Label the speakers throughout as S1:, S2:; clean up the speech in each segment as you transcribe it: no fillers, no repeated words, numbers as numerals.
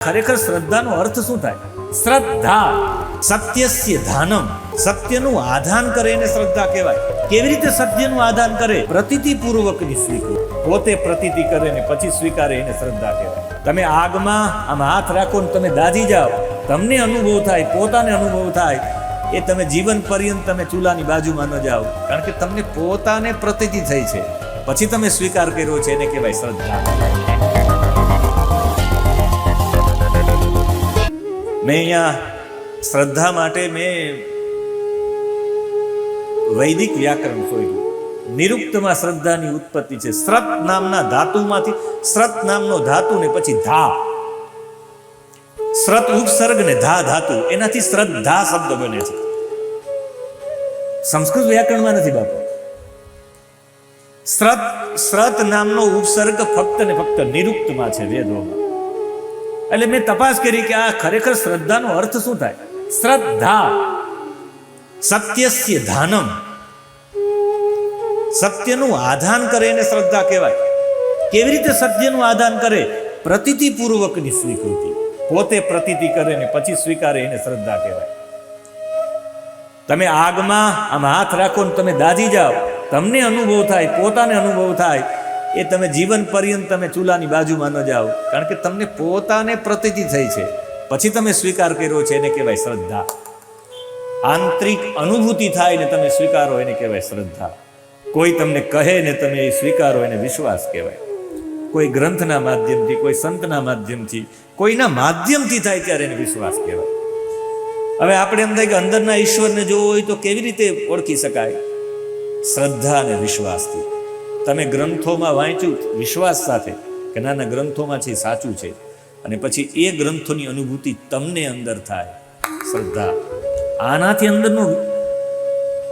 S1: ખરેખર શ્રદ્ધાનો અર્થ શું થાય? શ્રદ્ધા સત્યસ્ય ધાનમ, સત્યનું આધાન કરે એને શ્રદ્ધા કહેવાય. કેવી રીતે સત્યનું આધાન કરે? પ્રતીતિ પૂર્વકની સ્વીકૃતિ, પોતે પ્રતીતિ કરે ને પછી સ્વીકારે એને શ્રદ્ધા કહેવાય. તમે આગમાં આમ હાથ રાખો ને તમે દાઝી જાઓ, તમને અનુભવ થાય, પોતાને અનુભવ થાય, એ તમે જીવન પર્યંત તમે ચૂલાની બાજુમાં ન જાઓ, કારણ કે તમને પોતાને પ્રતીતિ થઈ છે, પછી તમે સ્વીકાર કર્યો છે, એને કહેવાય શ્રદ્ધા. મેં અહીંયા શ્રદ્ધા માટે મેં વૈદિક વ્યાકરણ શોધ્યું. નિરુક્તમાં શ્રદ્ધાની ઉત્પત્તિ છે. શ્રત નામના ધાતુમાંથી, શ્રત નામનો ધાતુ ને પછી ધા, શ્રત ઉપસર્ગ ને ધા ધાતુ, એનાથી શ્રદ્ધા શબ્દ બને છે. સંસ્કૃત વ્યાકરણમાં નથી બાપુ. શ્રત નામનો ઉપસર્ગ ફક્ત ને ફક્ત નિરુક્તમાં છે વેદોમાં. એટલે મેં તપાસ કરી કે આ ખરેખર શ્રદ્ધાનો અર્થ શું થાય? શ્રદ્ધા સત્યસ્ય ધાનમ, સત્યનું આધાન કરે એને શ્રદ્ધા કહેવાય. કેવી રીતે સત્યનું આધાન કરે? પ્રતીતિ પૂર્વકની સ્વીકૃતિ, પોતે પ્રતીતિ કરે ને પછી સ્વીકારે એને શ્રદ્ધા કહેવાય. તમે આગમાં આમ હાથ રાખો ને તમે દાઝી જાઓ, તમને અનુભવ થાય, પોતાને અનુભવ થાય, એ તમે જીવન પર્યંત તમે ચૂલાની બાજુમાં ન જાઓ, કારણ કે તમને પોતાને પ્રતીતિ થઈ છે, પછી તમે સ્વીકાર કર્યો છે, એને કહેવાય શ્રદ્ધા. આંતરિક અનુભૂતિ થાય ને તમે સ્વીકારો એને કહેવાય શ્રદ્ધા. કોઈ તમને કહે ને તમે એ સ્વીકારો એને વિશ્વાસ કહેવાય. કોઈ ગ્રંથના માધ્યમથી, કોઈ સંતના માધ્યમથી, કોઈના માધ્યમથી થાય ત્યારે એને વિશ્વાસ કહેવાય. હવે આપણે એમ થાય કે અંદરના ઈશ્વરને જોવો હોય તો કેવી રીતે ઓળખી શકાય? શ્રદ્ધા અને વિશ્વાસથી. તમે ગ્રંથોમાં વાંચ્યું વિશ્વાસ સાથે કે નાના ગ્રંથોમાં છે સાચું છે, અને પછી એ ગ્રંથોની અનુભૂતિ તમને અંદર થાય, શ્રદ્ધા. આનાથી અંદરનું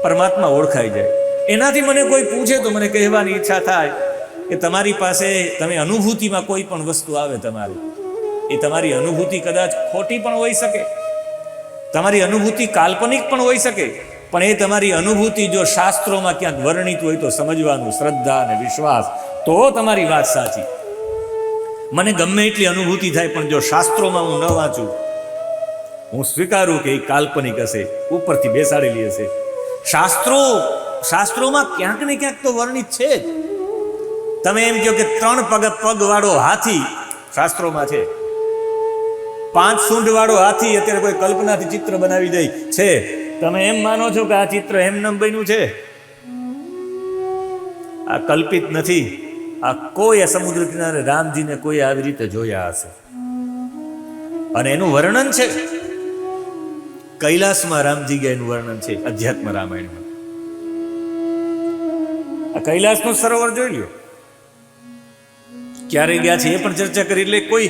S1: પરમાત્મા ઓળખાઈ જાય. એનાથી મને કોઈ પૂછે તો મને કહેવાની ઈચ્છા થાય કે તમારી પાસે, તમે અનુભૂતિમાં કોઈ પણ વસ્તુ આવે તમારી, એ તમારી અનુભૂતિ કદાચ ખોટી પણ હોઈ શકે, તમારી અનુભૂતિ કાલ્પનિક પણ હોઈ શકે, પણ એ તમારી અનુભૂતિ જો શાસ્ત્રોમાં ક્યાંક વર્ણિત હોય તો સમજવાનું, શ્રદ્ધા અને વિશ્વાસ, તો તમારી વાત સાચી. મને ગમે એટલી અનુભૂતિ થાય, પણ જો શાસ્ત્રોમાં હું ન વાંચું, હું સ્વીકારું કે એ કાલ્પનિક હશે, ઉપરથી બેસાડેલી હશે. શાસ્ત્રોમાં ક્યાંક ને ક્યાંક તો વર્ણિત છે જ. તમે એમ કહો કે 3 પગ વાળો હાથી શાસ્ત્રોમાં છે, 5 સૂંઢ વાળો હાથી અત્યારે કોઈ કલ્પનાથી ચિત્ર બનાવી દે છે, તમે એમ માનો છો કે આ ચિત્ર એમનેમ બન્યું છે? આ કલ્પિત નથી. આ કોઈ સમુદ્ર કિનારે રામજીને કોઈ આવી રીતે જોયા હશે, અને એનું વર્ણન છે કૈલાસમાં. રામજી ગયા એનું વર્ણન છે અધ્યાત્મ રામાયણમાં. આ કૈલાસનું સરોવર જોઈ લ્યો, ક્યારે ગયા છે એ પણ ચર્ચા કરી. એટલે કોઈ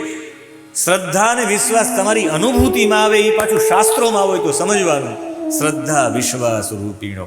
S1: શ્રદ્ધા અને વિશ્વાસ તમારી અનુભૂતિમાં આવે, એ પાછું શાસ્ત્રોમાં હોય તો સમજવાનું. શ્રદ્ધા વિશ્વાસ રૂપીણો.